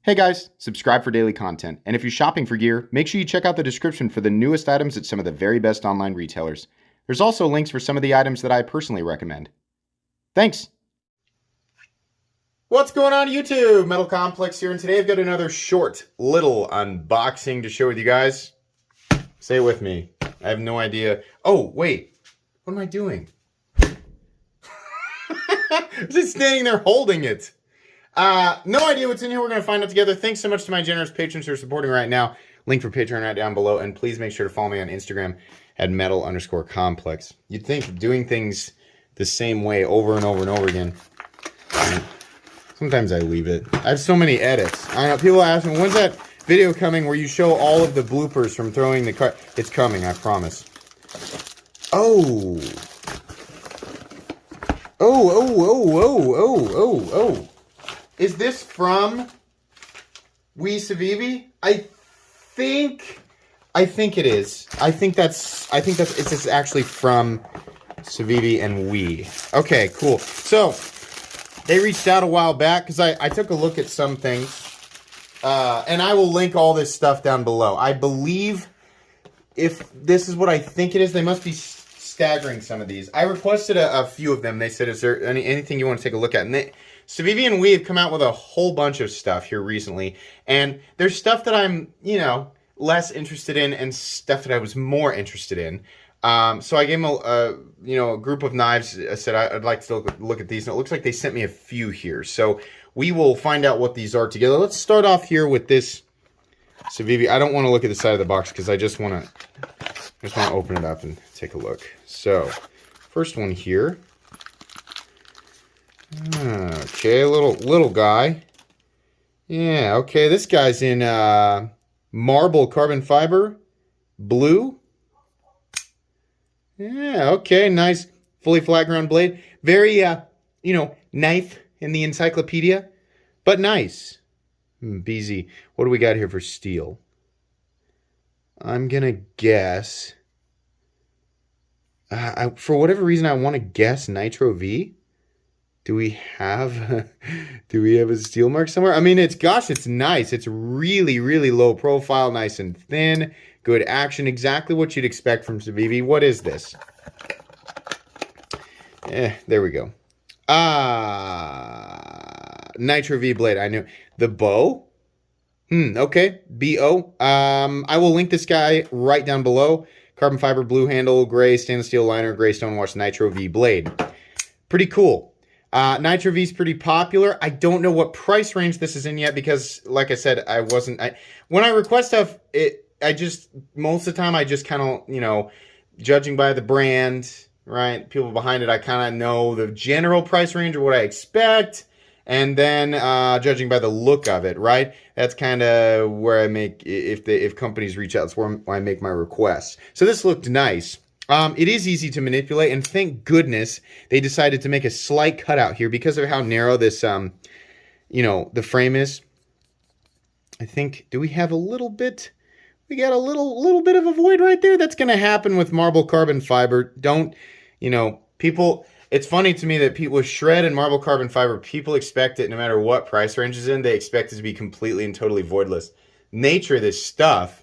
Hey guys, subscribe for daily content. And if you're shopping for gear, make sure you check out the description for the newest items at some of the very best online retailers. There's also links for some of the items that I personally recommend. Thanks! What's going on YouTube? Metal Complex here, and today I've got another short little unboxing to share with you guys. Say it with me. I have no idea. Oh, wait. What am I doing? I'm just standing there holding it. No idea what's in here. We're going to find out together. Thanks so much to my generous patrons who are supporting right now. Link for Patreon right down below. And please make sure to follow me on Instagram at metal_complex. You'd think doing things the same way over and over and over again. Sometimes I leave it. I have so many edits. I know people ask me, when's that video coming where you show all of the bloopers from throwing the card? It's coming, I promise. Oh. Oh. Is this from Civivi? I think it is. I think it's actually from Civivi and Okay, cool. So they reached out a while back because I took a look at some things, and I will link all this stuff down below. I believe if this is what I think it is, they must be staggering some of these. I requested a few of them. They said, is there anything you want to take a look at? And Civivi and have come out with a whole bunch of stuff here recently, and there's stuff that I'm, less interested in, and stuff that I was more interested in. So I gave them a group of knives. I said I'd like to look at these, and it looks like they sent me a few here. So we will find out what these are together. Let's start off here with this Civivi. I don't want to look at the side of the box because I just want to open it up and take a look. So first one here. Okay, little guy. Yeah, okay, this guy's in marble carbon fiber, blue. Yeah, okay, nice, fully flat ground blade. Very, knife in the encyclopedia, but nice. BZ, what do we got here for steel? I'm gonna guess. For whatever reason, I want to guess Nitro V. Do we have a steel mark somewhere? I mean, it's nice. It's really, really low profile, nice and thin, good action, exactly what you'd expect from Civivi. What is this? There we go. Nitro V blade. I knew. The bow? Okay. BO. I will link this guy right down below. Carbon fiber, blue handle, gray stainless steel liner, gray stonewash Nitro V blade. Pretty cool. Nitro V is pretty popular. I don't know what price range this is in yet because, like I said, when I request stuff, most of the time I just kind of, judging by the brand, right, people behind it, I kind of know the general price range or what I expect, and then judging by the look of it, right, that's kind of where I make, if companies reach out, that's where I make my requests. So this looked nice. It is easy to manipulate, and thank goodness they decided to make a slight cutout here because of how narrow this, the frame is. I think, do we have a little bit? We got a little bit of a void right there. That's going to happen with marble carbon fiber. Don't, people, it's funny to me that people with shred and marble carbon fiber, people expect it no matter what price range is in, they expect it to be completely and totally voidless. Nature of this stuff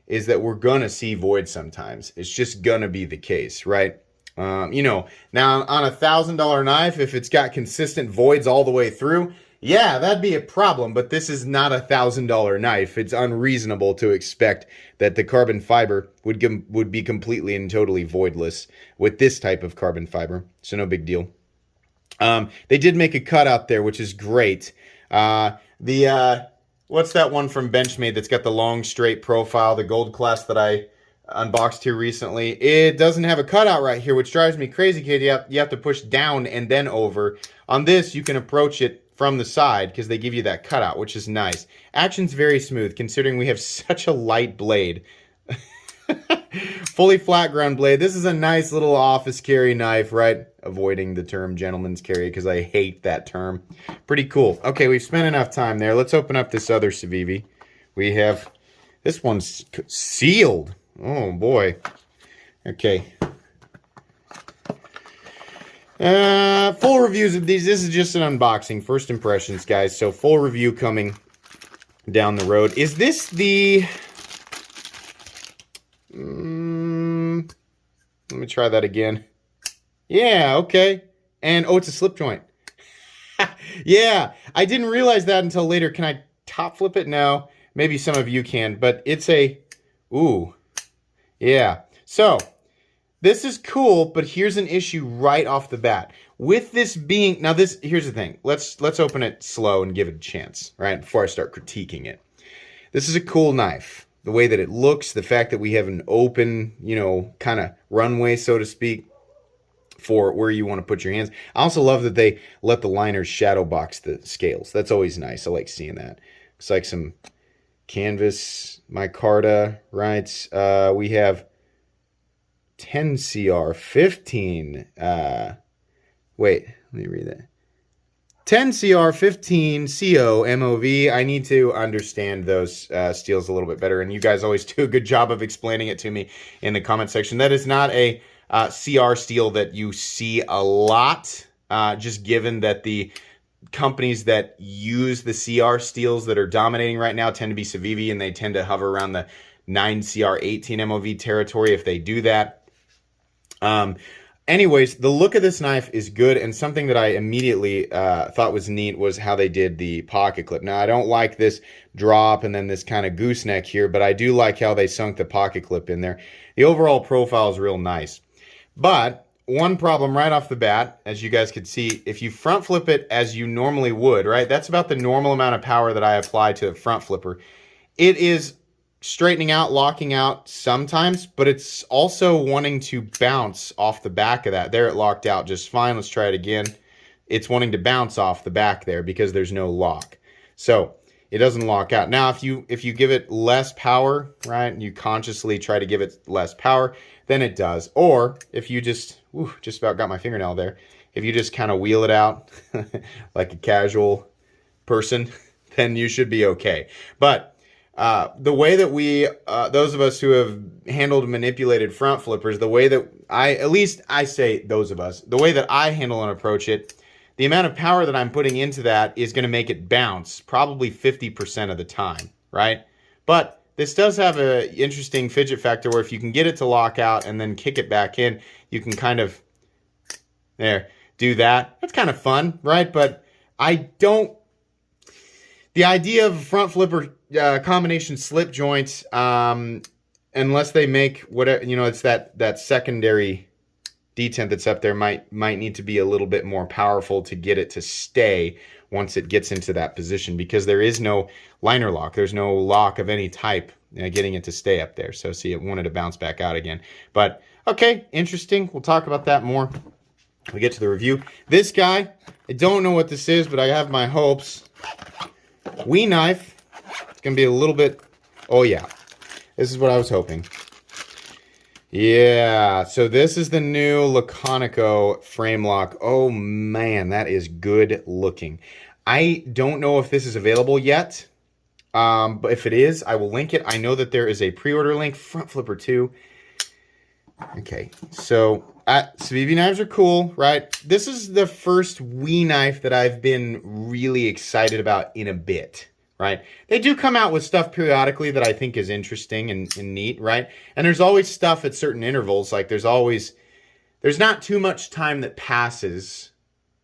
is that we're going to see void sometimes. It's just going to be the case, right? Now on a $1,000 knife, if it's got consistent voids all the way through, yeah, that'd be a problem, but this is not a $1,000 knife. It's unreasonable to expect that the carbon fiber would be completely and totally voidless with this type of carbon fiber, so no big deal. They did make a cutout there, which is great. What's that one from Benchmade that's got the long, straight profile, the gold class that I unboxed here recently? It doesn't have a cutout right here, which drives me crazy because you have to push down and then over. On this, you can approach it from the side because they give you that cutout, which is nice. Action's very smooth considering we have such a light blade. Fully flat ground blade. This is a nice little office carry knife, right? Avoiding the term gentleman's carry because I hate that term. Pretty cool. Okay, we've spent enough time there. Let's open up this other Civivi. We have, this one's sealed. Oh boy. Okay. Full reviews of these. This is just an unboxing. First impressions, guys. So full review coming down the road. Is this the... let me try that again. Yeah, okay. And, oh, it's a slip joint. Yeah, I didn't realize that until later. Can I top flip it? No. Maybe some of you can, but it's a... Ooh. Yeah. So, this is cool, but here's an issue right off the bat. With this being... Now, this... Here's the thing. Let's open it slow and give it a chance, right? Before I start critiquing it. This is a cool knife. The way that it looks, the fact that we have an open, you know, kind of runway, so to speak, for where you want to put your hands. I also love that they let the liners shadow box the scales. That's always nice. I like seeing that. Looks like some canvas micarta, right? We have 10 CR, 15. Wait, let me read that. 10 CR, 15 CO MOV. I need to understand those steels a little bit better, and you guys always do a good job of explaining it to me in the comment section. That is not a CR steel that you see a lot, just given that the companies that use the CR steels that are dominating right now tend to be Civivi, and they tend to hover around the 9 CR 18 MOV territory if they do that. Anyways, the look of this knife is good, and something that I immediately thought was neat was how they did the pocket clip. Now, I don't like this drop and then this kind of gooseneck here, but I do like how they sunk the pocket clip in there. The overall profile is real nice. But one problem right off the bat, as you guys could see, if you front flip it as you normally would, right? That's about the normal amount of power that I apply to a front flipper. It is straightening out, locking out sometimes, but it's also wanting to bounce off the back of that. There, it locked out just fine. Let's try it again. It's wanting to bounce off the back there because there's no lock. So it doesn't lock out. Now, if you give it less power, right, and you consciously try to give it less power, then it does. Or if you just about got my fingernail there. If you just kind of wheel it out like a casual person, then you should be okay. But the way that we, those of us who have handled and manipulated front flippers, the way that at least I say those of us, the way that I handle and approach it, the amount of power that I'm putting into that is going to make it bounce probably 50% of the time, right? But this does have an interesting fidget factor where if you can get it to lock out and then kick it back in, you can kind of, do that. That's kind of fun, right? But I don't, the idea of a front flipper combination slip joints, unless they make whatever, you know, it's that secondary detent that's up there might need to be a little bit more powerful to get it to stay once it gets into that position, because there is no liner lock. There's no lock of any type getting it to stay up there. So see, it wanted to bounce back out again. But okay, interesting. We'll talk about that more when we get to the review. This guy, I don't know what this is, but I have my hopes. Wee knife. It's going to be a little bit... Oh, yeah. This is what I was hoping. Yeah. So this is the new Laconico frame lock. Oh, man. That is good looking. I don't know if this is available yet. But if it is, I will link it. I know that there is a pre-order link. Front flipper too. Okay. So... Civivi knives are cool, right? This is the first Wii knife that I've been really excited about in a bit, right? They do come out with stuff periodically that I think is interesting and neat, right? And there's always stuff at certain intervals. Like there's not too much time that passes,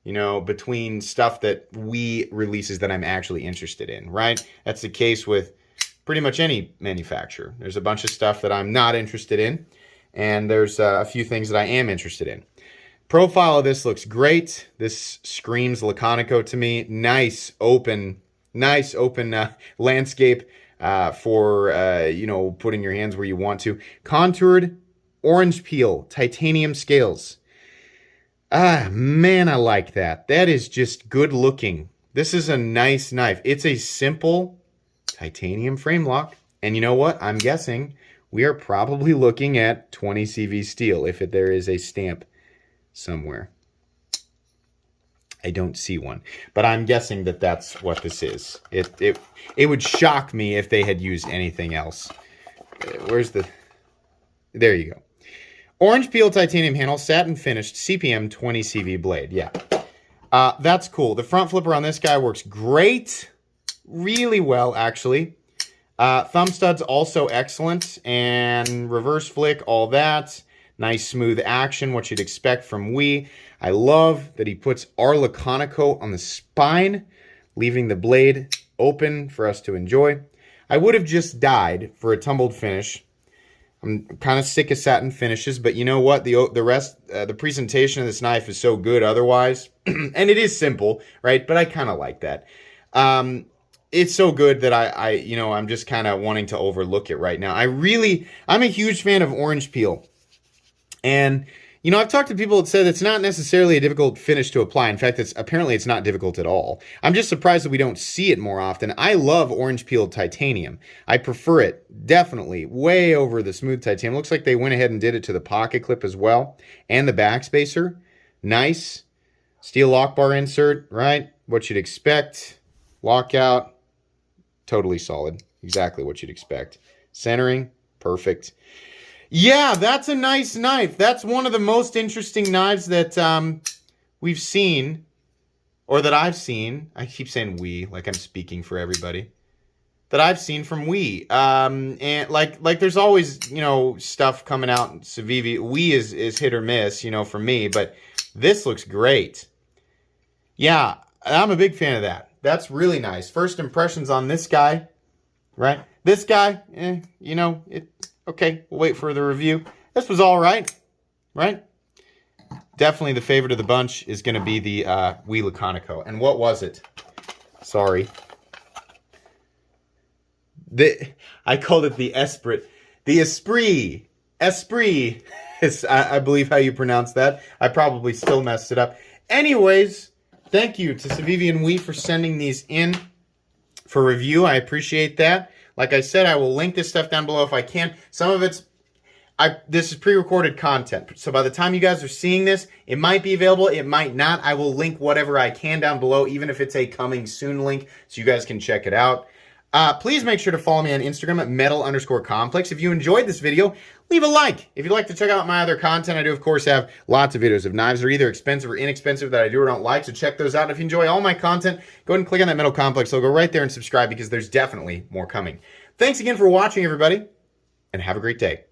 you know, between stuff that Wii releases that I'm actually interested in, right? That's the case with pretty much any manufacturer. There's a bunch of stuff that I'm not interested in. And there's a few things that I am interested in. Profile of this looks great. This screams Laconico to me. Nice open landscape for, you know, putting your hands where you want to. Contoured orange peel, titanium scales. Ah, man, I like that. That is just good looking. This is a nice knife. It's a simple titanium frame lock. And you know what? I'm guessing we are probably looking at 20 CV steel if there is a stamp somewhere. I don't see one, but I'm guessing that that's what this is. It would shock me if they had used anything else. Where's the... There you go. Orange peel titanium handle, satin finished, CPM 20 CV blade. Yeah. That's cool. The front flipper on this guy works great. really well, actually. Thumb studs also excellent, and reverse flick, all that. Nice smooth action, what you'd expect from Wii. I love that he puts our Laconico on the spine, leaving the blade open for us to enjoy. I would have just died for a tumbled finish. I'm kind of sick of satin finishes, but you know what? The presentation of this knife is so good otherwise, and it is simple, right? But I kind of like that. It's so good that I'm just kind of wanting to overlook it right now. I'm a huge fan of orange peel, and I've talked to people that said it's not necessarily a difficult finish to apply. In fact, apparently it's not difficult at all. I'm just surprised that we don't see it more often. I love orange peel titanium. I prefer it definitely way over the smooth titanium. Looks like they went ahead and did it to the pocket clip as well, and the backspacer. Nice. Steel lock bar insert, right? What you'd expect. Lockout, totally solid. Exactly what you'd expect. Centering, perfect. Yeah, that's a nice knife. That's one of the most interesting knives that we've seen, or that I've seen. I keep saying we, like I'm speaking for everybody. That I've seen from Wii. And like there's always, stuff coming out in Civivi. Wii is hit or miss, for me, but this looks great. Yeah, I'm a big fan of that. That's really nice. First impressions on this guy, right? This guy, okay, we'll wait for the review. This was all right? Definitely the favorite of the bunch is going to be the Wii Laconico. And what was it? Sorry. I called it the Esprit. The Esprit. Esprit is, I believe, how you pronounce that. I probably still messed it up. Anyways, thank you to Civivi and Wii for sending these in for review. I appreciate that. Like I said, I will link this stuff down below if I can. Some of this is pre-recorded content. So by the time you guys are seeing this, it might be available, it might not. I will link whatever I can down below, even if it's a coming soon link, so you guys can check it out. Please make sure to follow me on Instagram at metal_complex. If you enjoyed this video, leave a like. If you'd like to check out my other content, I do, of course, have lots of videos of knives that are either expensive or inexpensive that I do or don't like, so check those out. If you enjoy all my content, go ahead and click on that Metal Complex logo right there and subscribe because there's definitely more coming. Thanks again for watching, everybody, and have a great day.